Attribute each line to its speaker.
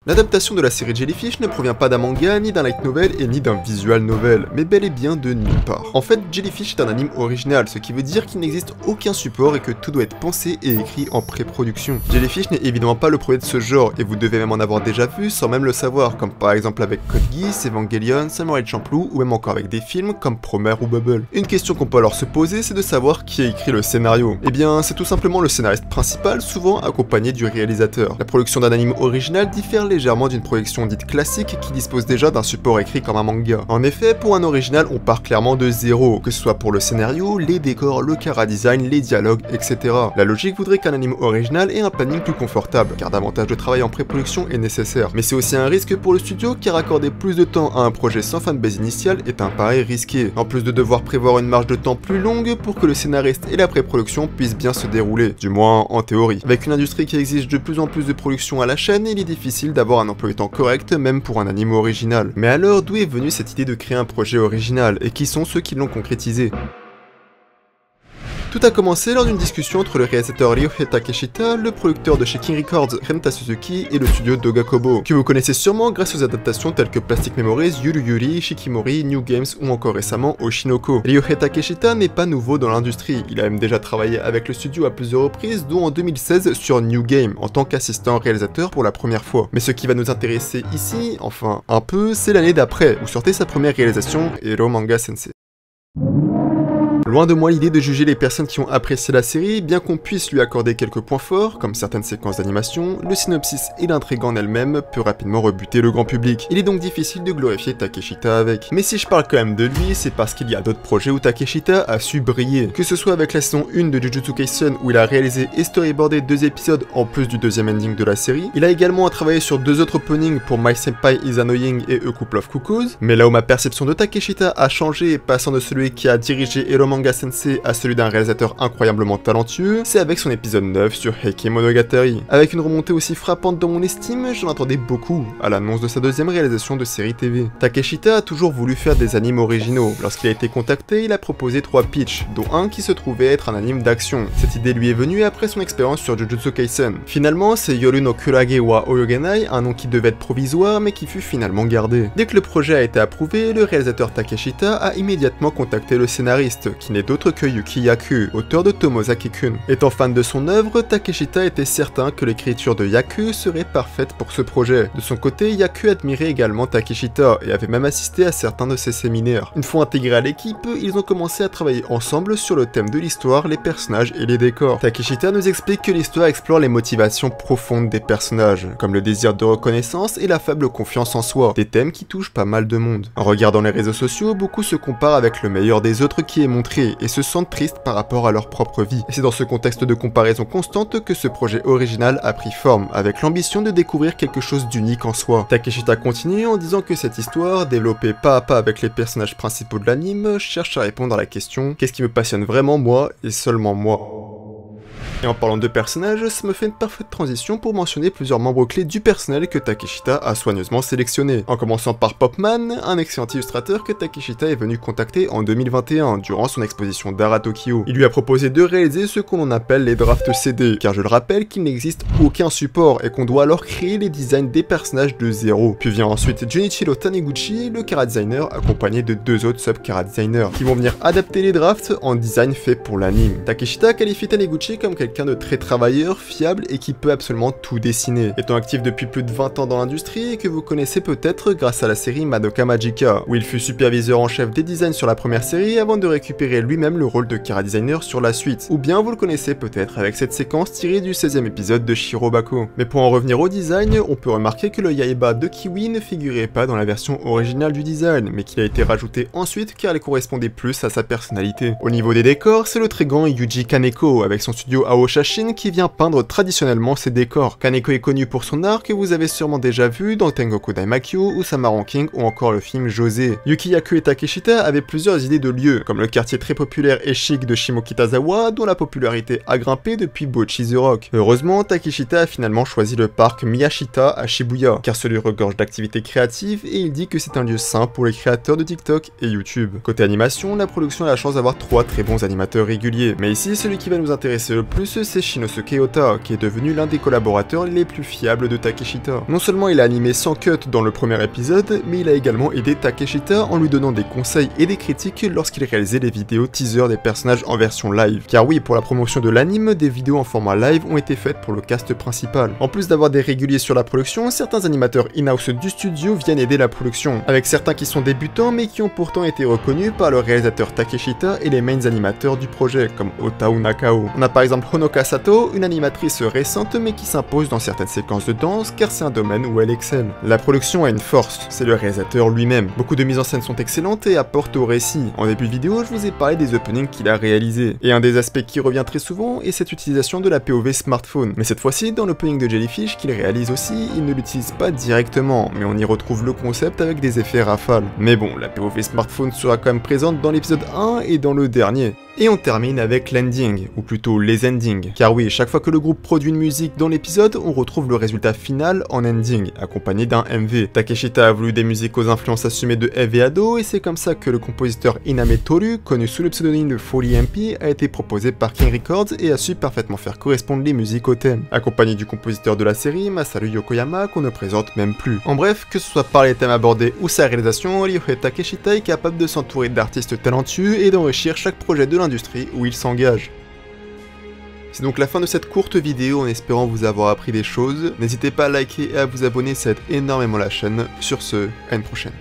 Speaker 1: L'adaptation de la série Jellyfish ne provient pas d'un manga, ni d'un light novel et ni d'un visual novel, mais bel et bien de nulle part. En fait, Jellyfish est un anime original, ce qui veut dire qu'il n'existe aucun support et que tout doit être pensé et écrit en pré-production. Jellyfish n'est évidemment pas le premier de ce genre, et vous devez même en avoir déjà vu sans même le savoir, comme par exemple avec Code Geass, Evangelion, Samurai Champloo, ou même encore avec des films comme Promare ou Bubble. Une question qu'on peut alors se poser, c'est de savoir qui a écrit le scénario. Eh bien, c'est tout simplement le scénariste principal, souvent accompagné du réalisateur. La production d'un anime original diffère légèrement d'une production dite classique qui dispose déjà d'un support écrit comme un manga. En effet, pour un original, on part clairement de zéro, que ce soit pour le scénario, les décors, le chara-design, les dialogues, etc. La logique voudrait qu'un anime original ait un planning plus confortable, car davantage de travail en pré-production est nécessaire. Mais c'est aussi un risque pour le studio, car accorder plus de temps à un projet sans fanbase initiale est un pari risqué, en plus de devoir prévoir une marge de temps plus longue pour que le scénariste et la pré-production puissent bien se dérouler, du moins en théorie. Avec une industrie qui exige de plus en plus de production à la chaîne, il est difficile d'avoir un emploi du temps correct même pour un anime original. Mais alors d'où est venue cette idée de créer un projet original et qui sont ceux qui l'ont concrétisé? Tout a commencé lors d'une discussion entre le réalisateur Ryuhei Takeshita, le producteur de chez King Records Renta Suzuki et le studio Dogakobo, que vous connaissez sûrement grâce aux adaptations telles que Plastic Memories, Yuru Yuri, Shikimori, New Games ou encore récemment Oshinoko. Ryuhei Takeshita n'est pas nouveau dans l'industrie, il a même déjà travaillé avec le studio à plusieurs reprises, dont en 2016 sur New Game, en tant qu'assistant réalisateur pour la première fois. Mais ce qui va nous intéresser ici, enfin un peu, c'est l'année d'après, où sortait sa première réalisation, Hero Manga Sensei. Loin de moi l'idée de juger les personnes qui ont apprécié la série, bien qu'on puisse lui accorder quelques points forts, comme certaines séquences d'animation, le synopsis et l'intrigue en elle-même peut rapidement rebuter le grand public. Il est donc difficile de glorifier Takeshita avec. Mais si je parle quand même de lui, c'est parce qu'il y a d'autres projets où Takeshita a su briller. Que ce soit avec la saison 1 de Jujutsu Kaisen où il a réalisé et storyboardé 2 épisodes en plus du deuxième ending de la série, il a également travaillé sur 2 autres openings pour My Senpai is Annoying et A Couple of Cuckoos, mais là où ma perception de Takeshita a changé, passant de celui qui a dirigé Hero Manga Sensei à celui d'un réalisateur incroyablement talentueux, c'est avec son épisode 9 sur Heike Monogatari. Avec une remontée aussi frappante dans mon estime, j'en attendais beaucoup à l'annonce de sa deuxième réalisation de série TV. Takeshita a toujours voulu faire des animes originaux. Lorsqu'il a été contacté, il a proposé 3 pitchs, dont un qui se trouvait être un anime d'action. Cette idée lui est venue après son expérience sur Jujutsu Kaisen. Finalement, c'est Yoru no Kurage wa Oyogenai, un nom qui devait être provisoire mais qui fut finalement gardé. Dès que le projet a été approuvé, le réalisateur Takeshita a immédiatement contacté le scénariste, qui n'est d'autre que Yuki Yaku, auteur de Tomozaki-kun. Étant fan de son œuvre, Takeshita était certain que l'écriture de Yaku serait parfaite pour ce projet. De son côté, Yaku admirait également Takeshita et avait même assisté à certains de ses séminaires. Une fois intégrés à l'équipe, ils ont commencé à travailler ensemble sur le thème de l'histoire, les personnages et les décors. Takeshita nous explique que l'histoire explore les motivations profondes des personnages, comme le désir de reconnaissance et la faible confiance en soi, des thèmes qui touchent pas mal de monde. En regardant les réseaux sociaux, beaucoup se comparent avec le meilleur des autres qui est montré, et se sentent tristes par rapport à leur propre vie. Et c'est dans ce contexte de comparaison constante que ce projet original a pris forme, avec l'ambition de découvrir quelque chose d'unique en soi. Takeshita continue en disant que cette histoire, développée pas à pas avec les personnages principaux de l'anime, cherche à répondre à la question « Qu'est-ce qui me passionne vraiment moi et seulement moi ?» Et en parlant de personnages, ça me fait une parfaite transition pour mentionner plusieurs membres clés du personnel que Takeshita a soigneusement sélectionné. En commençant par Popman, un excellent illustrateur que Takeshita est venu contacter en 2021, durant son exposition d'art à Tokyo. Il lui a proposé de réaliser ce qu'on appelle les drafts CD, car je le rappelle qu'il n'existe aucun support et qu'on doit alors créer les designs des personnages de zéro. Puis vient ensuite Junichiro Taniguchi, le chara-designer, accompagné de 2 autres sub-chara-designers, qui vont venir adapter les drafts en design fait pour l'anime. Takeshita qualifie Taniguchi comme quelqu'un de très travailleur, fiable et qui peut absolument tout dessiner. Étant actif depuis plus de 20 ans dans l'industrie et que vous connaissez peut-être grâce à la série Madoka Magica, où il fut superviseur en chef des designs sur la première série avant de récupérer lui-même le rôle de chara-designer sur la suite. Ou bien vous le connaissez peut-être avec cette séquence tirée du 16e épisode de Shirobako. Mais pour en revenir au design, on peut remarquer que le Yaiba de Kiwi ne figurait pas dans la version originale du design, mais qu'il a été rajouté ensuite car il correspondait plus à sa personnalité. Au niveau des décors, c'est le très grand Yuji Kaneko avec son studio Aoshashin qui vient peindre traditionnellement ses décors. Kaneko est connu pour son art que vous avez sûrement déjà vu dans Tengoku Daimakyo ou Samaran King ou encore le film José. Yuki Yaku et Takeshita avaient plusieurs idées de lieux, comme le quartier très populaire et chic de Shimokitazawa, dont la popularité a grimpé depuis Bocchi the Rock. Heureusement, Takeshita a finalement choisi le parc Miyashita à Shibuya, car celui regorge d'activités créatives et il dit que c'est un lieu sain pour les créateurs de TikTok et YouTube. Côté animation, la production a la chance d'avoir 3 très bons animateurs réguliers, mais ici celui qui va nous intéresser le plus plus, c'est Shinosuke Ota, qui est devenu l'un des collaborateurs les plus fiables de Takeshita. Non seulement il a animé sans cut dans le premier épisode, mais il a également aidé Takeshita en lui donnant des conseils et des critiques lorsqu'il réalisait les vidéos teaser des personnages en version live. Car oui, pour la promotion de l'anime, des vidéos en format live ont été faites pour le cast principal. En plus d'avoir des réguliers sur la production, certains animateurs in-house du studio viennent aider la production, avec certains qui sont débutants mais qui ont pourtant été reconnus par le réalisateur Takeshita et les main animateurs du projet, comme Ota ou Nakao. On a par exemple Honoka Sato, une animatrice récente mais qui s'impose dans certaines séquences de danse car c'est un domaine où elle excelle. La production a une force, c'est le réalisateur lui-même. Beaucoup de mises en scène sont excellentes et apportent au récit. En début de vidéo, je vous ai parlé des openings qu'il a réalisés. Et un des aspects qui revient très souvent est cette utilisation de la POV smartphone. Mais cette fois-ci, dans l'opening de Jellyfish qu'il réalise aussi, il ne l'utilise pas directement, mais on y retrouve le concept avec des effets rafales. Mais bon, la POV smartphone sera quand même présente dans l'épisode 1 et dans le dernier. Et on termine avec l'ending, ou plutôt les endings. Car oui, chaque fois que le groupe produit une musique dans l'épisode, on retrouve le résultat final en ending, accompagné d'un MV. Takeshita a voulu des musiques aux influences assumées de Eve et Ado, et c'est comme ça que le compositeur Iname Toru, connu sous le pseudonyme de 40MP, a été proposé par King Records et a su parfaitement faire correspondre les musiques au thème, accompagné du compositeur de la série, Masaru Yokoyama, qu'on ne présente même plus. En bref, que ce soit par les thèmes abordés ou sa réalisation, Ryuhei Takeshita est capable de s'entourer d'artistes talentueux et d'enrichir chaque projet de l'industrie où il s'engage. C'est donc la fin de cette courte vidéo en espérant vous avoir appris des choses. N'hésitez pas à liker et à vous abonner, ça aide énormément la chaîne. Sur ce, à une prochaine.